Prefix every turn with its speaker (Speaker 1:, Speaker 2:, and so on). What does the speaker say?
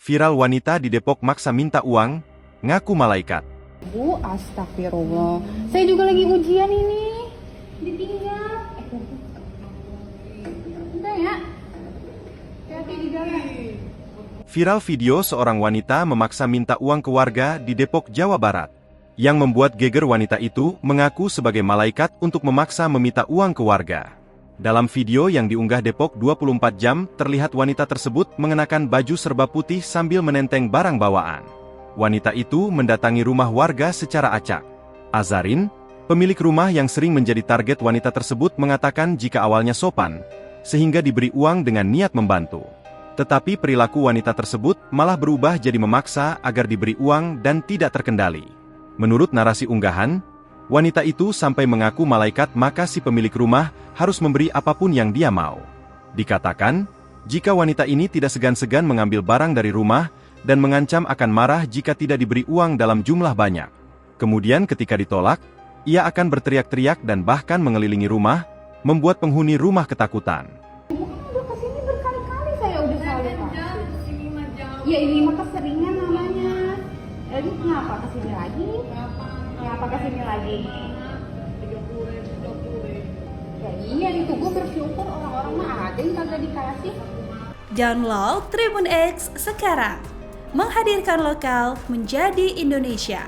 Speaker 1: Viral wanita di Depok maksa minta uang, ngaku malaikat.
Speaker 2: Bu, astagfirullah. Saya juga lagi ujian ini. Ditinggal. Udah ya. Hati-hati di jalan.
Speaker 1: Viral video seorang wanita memaksa minta uang ke warga di Depok, Jawa Barat. Yang membuat geger wanita itu mengaku sebagai malaikat untuk memaksa meminta uang ke warga. Dalam video yang diunggah Depok 24 jam, terlihat wanita tersebut mengenakan baju serba putih sambil menenteng barang bawaan. Wanita itu mendatangi rumah warga secara acak. Azarin, pemilik rumah yang sering menjadi target wanita tersebut mengatakan jika awalnya sopan, sehingga diberi uang dengan niat membantu. Tetapi perilaku wanita tersebut malah berubah jadi memaksa agar diberi uang dan tidak terkendali. Menurut narasi unggahan, wanita itu sampai mengaku malaikat maka si pemilik rumah harus memberi apapun yang dia mau. Dikatakan, jika wanita ini tidak segan-segan mengambil barang dari rumah dan mengancam akan marah jika tidak diberi uang dalam jumlah banyak. Kemudian ketika ditolak, ia akan berteriak-teriak dan bahkan mengelilingi rumah, membuat penghuni rumah ketakutan.
Speaker 2: Udah kesini berkali-kali saya udah selalu kasih. Ya ini mah keseringan namanya. Jadi kenapa kesini lagi? Kenapa kesini lagi? 30. Ya iya itu gue bersyukur orang-orang mah ada yang kagak dikasih.
Speaker 3: Download Tribun X sekarang. Menghadirkan lokal menjadi Indonesia.